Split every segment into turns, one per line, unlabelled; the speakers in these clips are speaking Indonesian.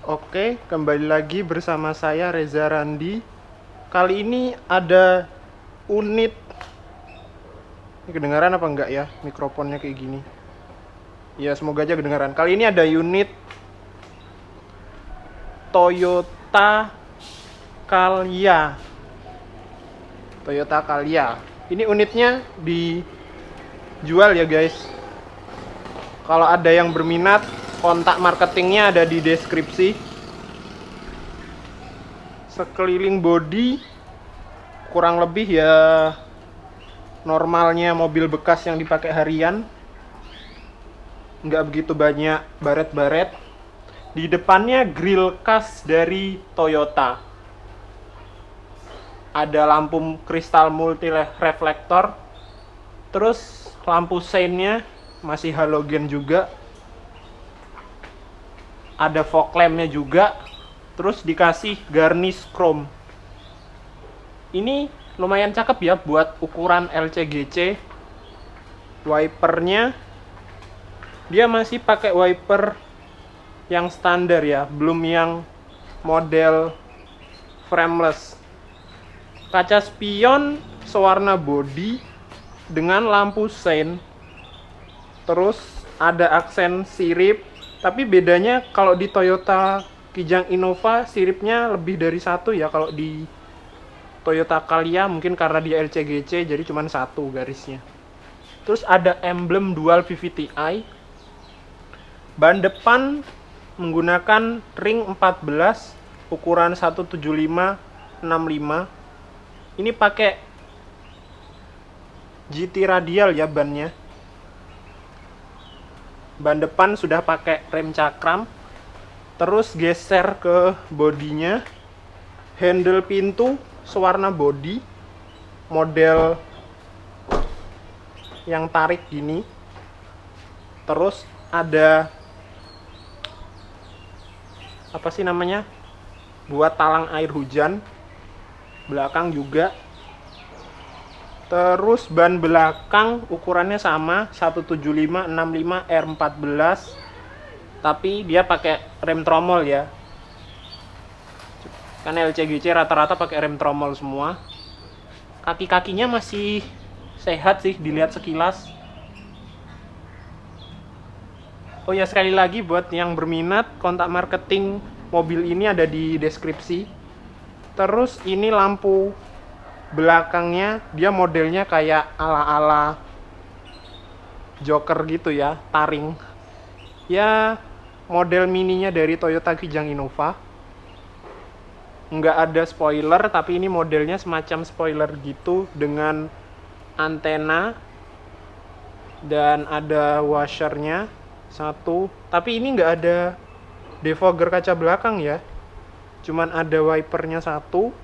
Oke, kembali lagi bersama saya Reza Randi. Kali ini ada unit. Ini kedengaran apa enggak ya? Mikrofonnya kayak gini. Ya, semoga aja kedengaran. Kali ini ada unit Toyota Calya. Toyota Calya. Ini unitnya dijual ya, guys. Kalau ada yang berminat, kontak marketingnya ada di deskripsi. Sekeliling body kurang lebih ya normalnya mobil bekas yang dipakai harian, nggak begitu banyak baret-baret. Di depannya grill khas dari Toyota, ada lampu kristal multi reflektor, terus lampu seinnya masih halogen juga, ada fog lampnya juga, terus dikasih garnish chrome. Ini lumayan cakep ya buat ukuran LCGC. Wipernya dia masih pakai wiper yang standar ya, belum yang model frameless. Kaca spion sewarna body dengan lampu sein. Terus ada aksen sirip, tapi bedanya kalau di Toyota Kijang Innova siripnya lebih dari satu ya. Kalau di Toyota Calya mungkin karena dia LCGC jadi cuma satu garisnya. Terus ada emblem dual VVTi. Ban depan menggunakan ring 14 ukuran 175/65. Ini pakai GT radial ya bannya. Ban depan sudah pakai rem cakram. Terus geser ke bodinya. Handle pintu sewarna body, model yang tarik gini. Terus ada apa sih namanya, buat talang air hujan. Belakang juga. Terus ban belakang ukurannya sama 175/65 R14, tapi dia pakai rem tromol ya. Kan LCGC rata-rata pakai rem tromol semua. Kaki-kakinya masih sehat sih dilihat sekilas. Oh ya, sekali lagi buat yang berminat, kontak marketing mobil ini ada di deskripsi. Terus ini lampu belakangnya, dia modelnya kayak ala-ala Joker gitu ya, taring. Ya, model mininya dari Toyota Kijang Innova. Nggak ada spoiler, tapi ini modelnya semacam spoiler gitu dengan antena dan ada washernya satu. Tapi ini nggak ada defogger kaca belakang ya, cuman ada wipernya satu.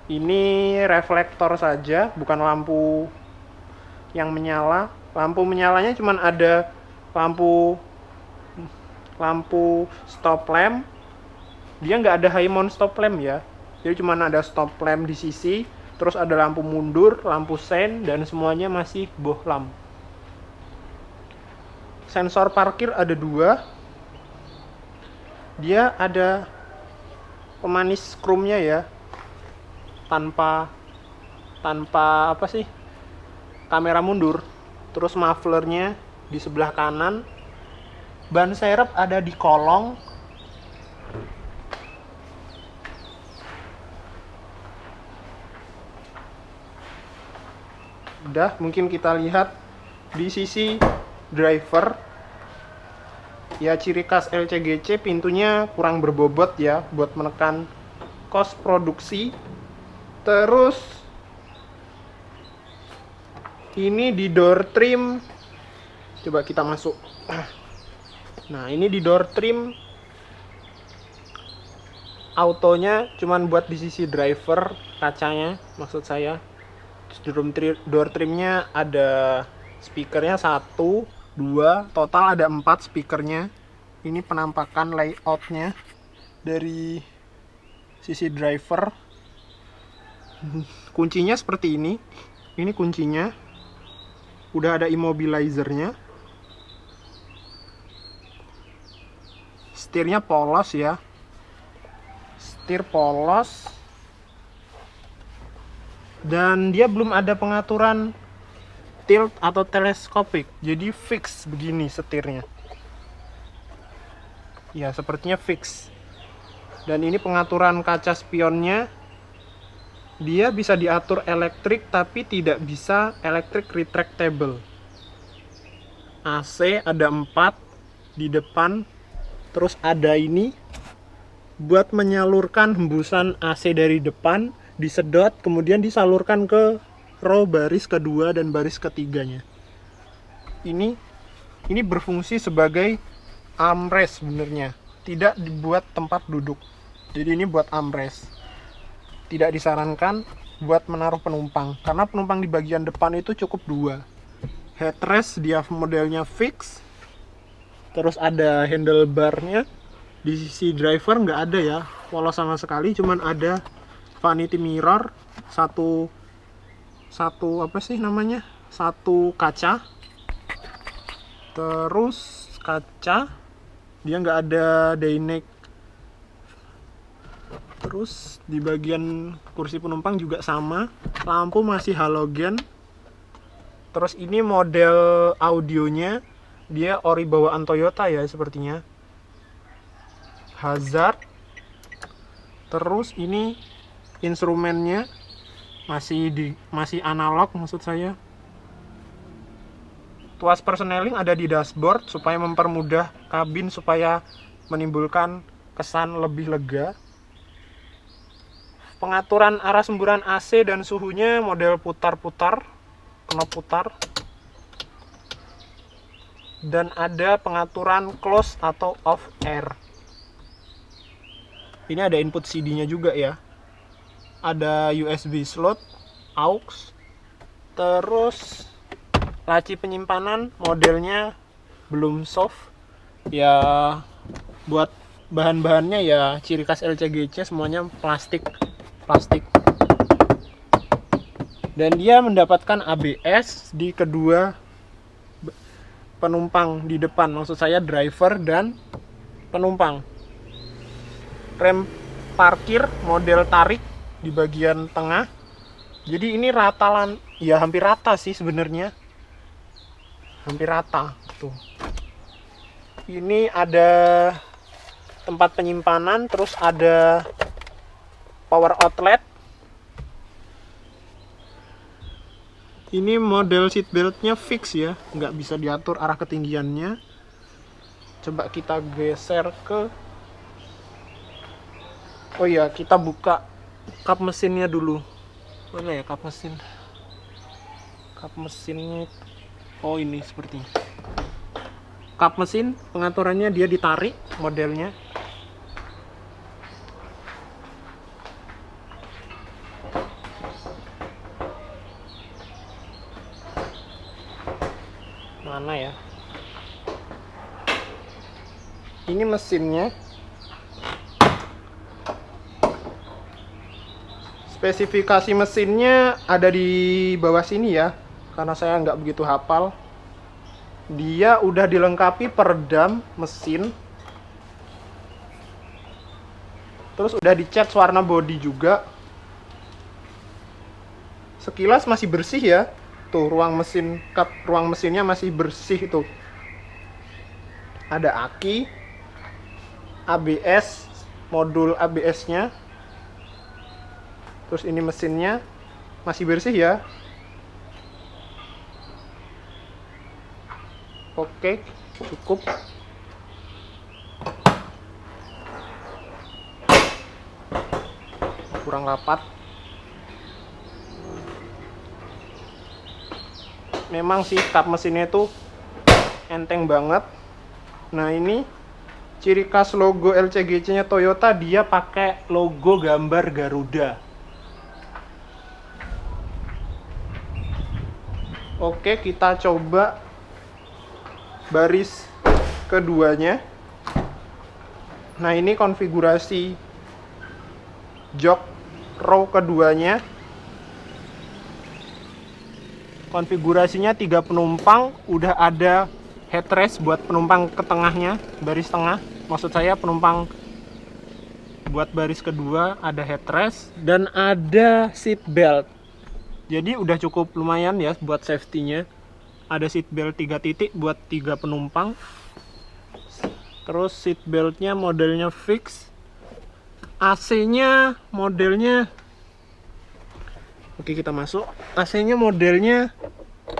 Ini reflektor saja, bukan lampu yang menyala. Lampu menyalanya cuman ada lampu stop lamp. Dia nggak ada high mount stop lamp ya, jadi cuman ada stop lamp di sisi. Terus ada lampu mundur, lampu sein, dan semuanya masih bohlam. Sensor parkir ada 2. Dia ada pemanis chrome-nya ya, tanpa apa sih, kamera mundur. Terus mufflernya di sebelah kanan. Ban serep ada di kolong. Udah, mungkin kita lihat di sisi driver. Ya, ciri khas LCGC, pintunya kurang berbobot ya buat menekan cost produksi. Terus ini di door trim, coba kita masuk. Nah, ini di door trim autonya cuman buat di sisi driver, kacanya maksud saya. Door trimnya ada speakernya 1, 2, total ada 4 speakernya. Ini penampakan layoutnya dari sisi driver. Kuncinya seperti ini. Ini kuncinya. Udah ada immobilizernya. setirnya polos ya, setir polos, dan dia belum ada pengaturan tilt atau teleskopik, jadi fix begini setirnya ya, sepertinya fix. Dan ini pengaturan kaca spionnya, dia bisa diatur elektrik tapi tidak bisa elektrik retractable. AC ada 4 di depan, terus ada ini buat menyalurkan hembusan AC dari depan, disedot kemudian disalurkan ke row baris kedua dan baris ketiganya. Ini berfungsi sebagai armrest sebenarnya, tidak dibuat tempat duduk. Jadi ini buat armrest. Tidak disarankan buat menaruh penumpang karena penumpang di bagian depan itu cukup 2. Headrest dia modelnya fix. Terus ada handlebarnya. Di sisi driver nggak ada ya, polos sama sekali, cuman ada vanity mirror, satu apa sih namanya, satu kaca. Terus kaca dia nggak ada daylight. Terus di bagian kursi penumpang juga sama, lampu masih halogen. Terus ini model audionya, dia ori bawaan Toyota ya sepertinya. Hazard. Terus ini instrumennya masih analog maksud saya. Tuas persneling ada di dashboard supaya mempermudah kabin, supaya menimbulkan kesan lebih lega. Pengaturan arah semburan AC dan suhunya model putar-putar, knop putar. Dan ada pengaturan close atau off air. Ini ada input CD-nya juga ya. Ada USB slot, aux. Terus laci penyimpanan modelnya belum soft. Ya buat bahan-bahannya ya ciri khas LCGC, semuanya plastik. Dan dia mendapatkan ABS di kedua penumpang di depan, maksud saya driver dan penumpang. Rem parkir model tarik di bagian tengah. Jadi ini ya hampir rata sih sebenarnya. Hampir rata tuh. Ini ada tempat penyimpanan, terus ada power outlet. Ini model seatbeltnya fix ya, nggak bisa diatur arah ketinggiannya. Coba kita geser ke, oh ya, kita buka kap mesinnya dulu. Mana ya kap mesin? Kap mesinnya, oh ini sepertinya. Kap mesin pengaturannya dia ditarik modelnya. Mana ya? Ini mesinnya. Spesifikasi mesinnya ada di bawah sini ya, karena saya nggak begitu hafal. Dia udah dilengkapi peredam mesin. Terus udah dicat warna bodi juga. Sekilas masih bersih ya. Tuh ruang mesinnya masih bersih tuh. Ada aki, ABS, modul ABS-nya. Terus ini mesinnya masih bersih ya. Oke, cukup. Kurang rapat. Memang sih kap mesinnya itu enteng banget. Nah ini ciri khas logo LCGC-nya Toyota, dia pakai logo gambar Garuda. Oke, kita coba baris keduanya. Nah ini konfigurasi jok row keduanya. Konfigurasinya 3 penumpang, udah ada headrest buat penumpang ke tengahnya, baris tengah. maksud saya penumpang buat baris kedua, ada headrest dan ada seat belt. Jadi udah cukup lumayan ya buat safety-nya. Ada seat belt 3 titik buat 3 penumpang. Terus seat beltnya modelnya fix. AC-nya modelnya, oke kita masuk. AC-nya modelnya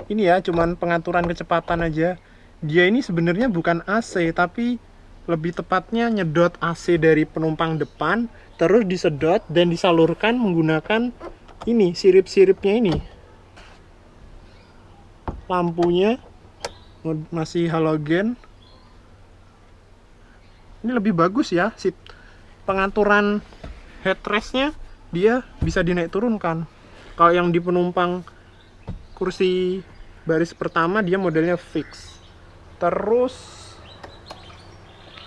ini ya, cuman pengaturan kecepatan aja. Dia ini sebenarnya bukan AC, tapi lebih tepatnya nyedot AC dari penumpang depan, terus disedot dan disalurkan menggunakan ini, sirip-siripnya ini. Lampunya masih halogen. Ini lebih bagus ya, pengaturan headrestnya dia bisa dinaik turunkan. Kalau yang di penumpang kursi baris pertama dia modelnya fix. Terus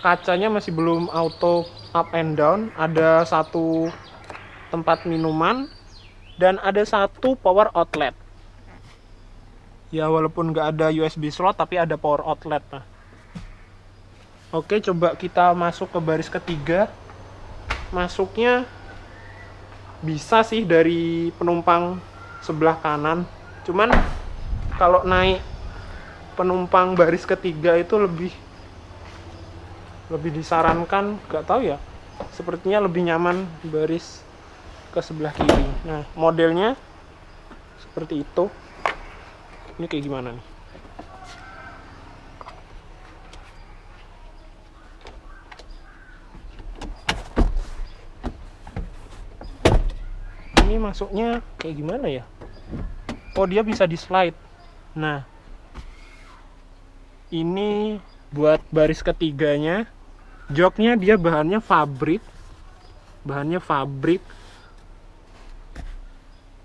kacanya masih belum auto up and down. Ada satu tempat minuman dan ada satu power outlet. Ya walaupun nggak ada USB slot tapi ada power outlet. Nah, oke, coba kita masuk ke baris ketiga. Masuknya bisa sih dari penumpang sebelah kanan. Cuman kalau naik penumpang baris ketiga itu lebih disarankan, nggak tahu ya. Sepertinya lebih nyaman baris ke sebelah kiri. Nah, modelnya seperti itu. Ini kayak gimana nih? Ini masuknya kayak gimana ya? Oh, dia bisa di slide. Nah, ini buat baris ketiganya. Joknya dia bahannya fabrik.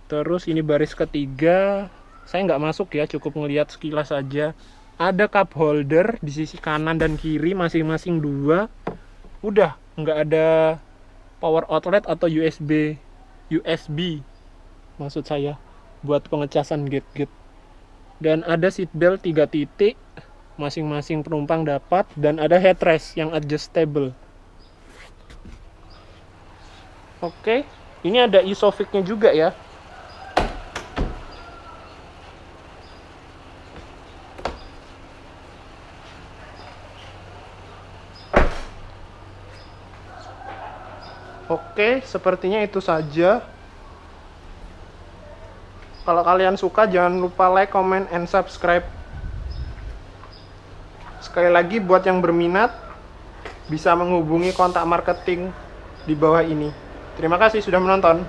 Terus ini baris ketiga. Saya nggak masuk ya, cukup ngelihat sekilas saja. Ada cup holder di sisi kanan dan kiri masing-masing 2. Udah, nggak ada power outlet atau USB maksud saya buat pengecasan gate-gate. Dan ada seat belt 3 titik, masing-masing penumpang dapat, dan ada headrest yang adjustable. Oke, ini ada isofix-nya juga ya. Oke, sepertinya itu saja. Kalau kalian suka, jangan lupa like, comment, and subscribe. Sekali lagi, buat yang berminat, bisa menghubungi kontak marketing di bawah ini. Terima kasih sudah menonton.